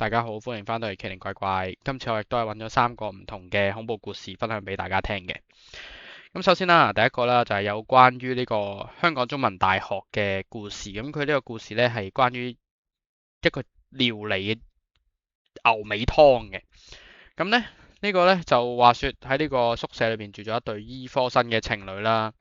大家好，歡迎翻到嚟奇靈怪怪。今次我亦都係揾咗三個唔同嘅恐怖故事分享俾大家聽嘅。咁首先啦，第一個啦就係有關於呢個香港中文大學嘅故事。咁佢呢個故事呢係關於一個料理嘅牛尾湯嘅。咁呢個呢就話說喺呢個宿舍裏邊住咗一對醫科生嘅情侶啦。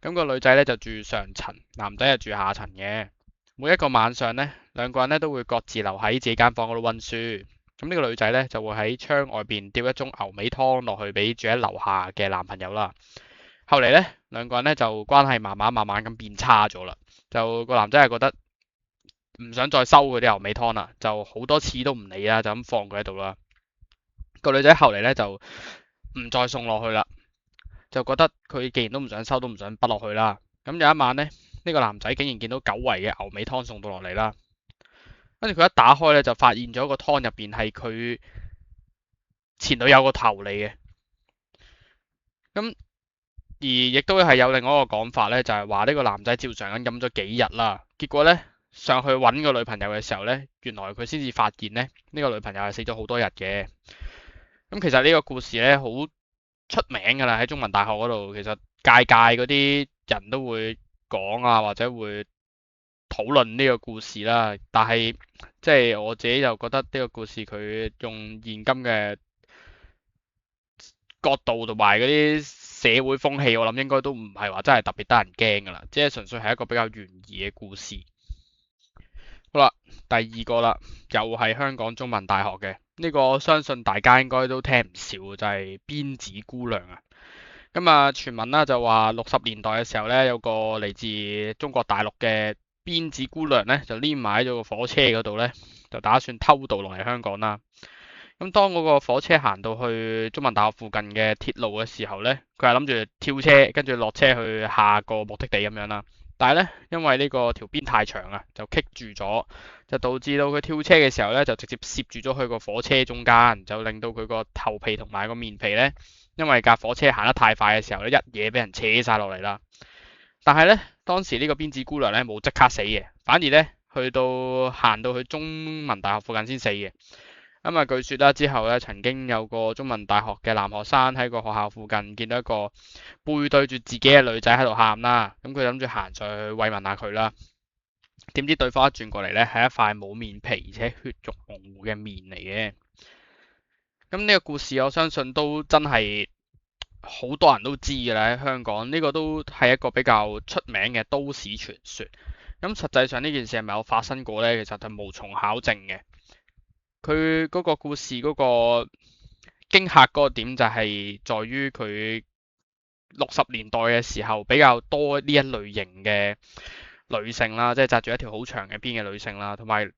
咁個女仔呢就住上層，男仔就住下層嘅。每一個晚上呢，兩個人呢都會各自留喺自己間房嗰度溫書。咁呢個女仔呢就會喺窗外邊吊一盅牛尾湯落去俾住喺樓下嘅男朋友啦。後嚟呢，兩個人呢就關係慢慢咁變差咗啦。就個男仔係覺得唔想再收嗰啲牛尾湯啦，就好多次都唔理啦，就咁放佢喺度啦。個女仔後嚟呢就唔再送落去啦，就覺得佢既然都唔想收，都唔想滗落去啦。咁有一晚呢，呢個男仔竟然見到久違嘅牛尾湯送到落嚟啦，跟住佢一打開咧，就發現咗個湯入邊係佢前女友個頭嚟嘅。咁而亦都係有另外一個講法咧，就係話呢個男仔照常咁飲咗幾日啦，結果咧上去揾個女朋友嘅時候咧，原來佢先至發現咧呢個女朋友係死咗好多日嘅。咁其實呢個故事咧好出名噶啦，喺中文大學嗰度，其實屆嗰啲人都會講啊，或者會討論呢個故事啦。但係即係我自己就覺得呢個故事佢用現今嘅角度同埋嗰啲社會風氣，我諗應該都唔係話真係特別得人驚噶啦，即係純粹係一個比較懸疑嘅故事。好啦，第二個啦，又係香港中文大學嘅呢個，我相信大家應該都聽唔少，就係辮子姑娘啊。咁啊，傳聞啦就話60年代嘅時候呢，有個嚟自中國大陸嘅辮子姑娘呢，就匿埋喺咗個火車嗰度呢，就打算偷渡落嚟香港啦。咁當嗰個火車行到去中文大學附近嘅鐵路嘅時候呢，佢係諗住跳車，跟住落車去下個目的地咁樣啦。但係呢，因為呢個條辮太長啊，就棘住咗，就導致到佢跳車嘅時候呢，就直接攝住咗去個火車中間，就令到佢個頭皮同埋個面皮呢，因為架火車行得太快嘅時候呢，一嘢俾人扯晒落嚟啦。但係呢，當時呢個辮子姑娘呢冇即刻死嘅，反而呢，去到行到去中文大學附近先死嘅。咁啊，據說啦，之後咧，曾經有個中文大學嘅男學生喺個學校附近見到一個背對住自己嘅女仔喺度喊啦，咁佢諗住行上去慰問下佢啦，點知對方一轉過嚟咧，係一塊冇面皮而且血肉模糊嘅面嚟嘅。咁呢個故事我相信都真係好多人都知㗎啦，喺香港呢個都係一個比較出名嘅都市傳說。咁實際上呢件事係咪有發生過呢？其實係無從考證嘅。佢嗰個故事嗰個驚嚇嗰個點就係在於佢60年代嘅時候比較多呢一類型嘅女性啦，即係紮住一條好長嘅辮嘅女性啦，同埋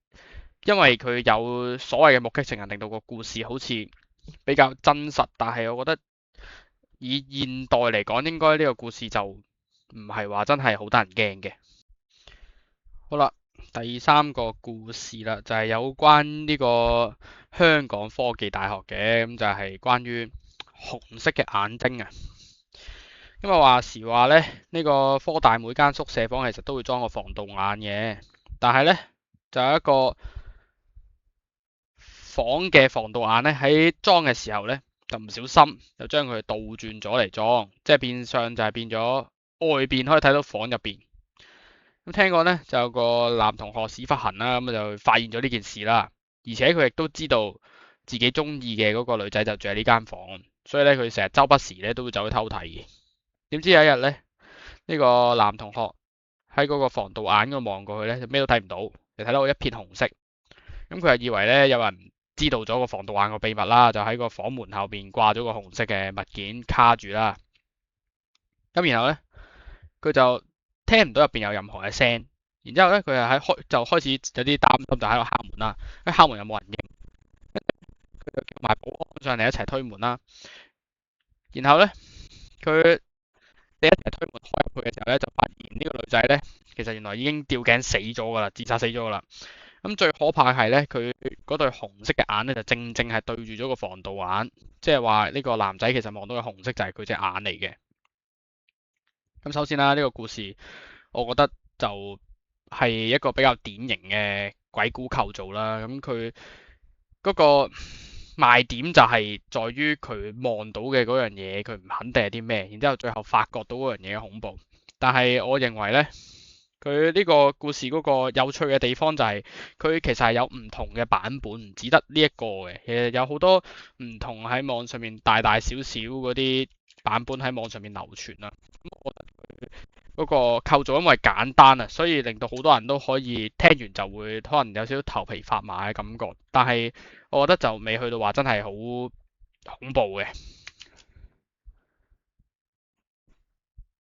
因為佢有所謂嘅目擊證人，令到個故事好似比較真實。但係我覺得以現代嚟講，應該呢個故事就唔係話真係好得人驚嘅。好啦。第三個故事啦，就係有關呢個香港科技大學嘅，咁就係關於紅色嘅眼睛啊。因為話時話呢，呢個科大每間宿舍房其實都會裝個防盜眼嘅，但係呢，就有一個房嘅防盜眼呢，喺裝嘅時候呢，就唔小心就將佢倒轉咗嚟裝，即係變相就係變咗外邊可以睇到房入邊。咁聽講咧，就有個男同學屎忽痕啦，咁就發現咗呢件事啦。而且佢亦都知道自己中意嘅嗰個女仔就住喺呢間房，所以咧佢成日周不時咧都會走去偷睇嘅。點知有一日咧，呢個男同學喺嗰個防盜眼嗰度望過去咧，就咩都睇唔到，就睇到一片紅色。咁佢就以為咧有人知道咗個防盜眼個秘密啦，就喺個房門後邊掛咗個紅色嘅物件卡住啦。咁然後咧，佢就聽唔到入邊有任何嘅聲，然之後咧佢就開始有啲擔心，就喺度敲門啦。一敲門又冇人應，佢就叫埋保安上嚟一齊推門啦。然後咧佢哋一齊推門開入去嘅時候咧，就發現呢個女仔咧其實原來已經吊頸死咗噶啦，自殺死咗噶啦。咁最可怕係咧，佢嗰對紅色嘅眼咧就正正係對住咗個防盜眼，即係話呢個男仔其實望到嘅紅色就係佢隻眼嚟嘅。咁首先啦，呢個故事我覺得就係一個比較典型嘅鬼故構造啦。咁佢嗰個賣點就係在於佢望到嘅嗰樣嘢，佢唔肯定係啲咩，然之後最後發覺到嗰樣嘢嘅恐怖。但係我認為呢，佢呢個故事嗰個有趣嘅地方就係佢其實係有唔同嘅版本，唔只得呢一個嘅，其實有好多唔同喺網上面大大小小嗰啲版本喺網上面流傳啦。咁我覺得佢嗰個構造因為簡單啊，所以令到好多人都可以聽完就會可能有少少頭皮發麻嘅感覺。但係我覺得就未去到話真係好恐怖嘅。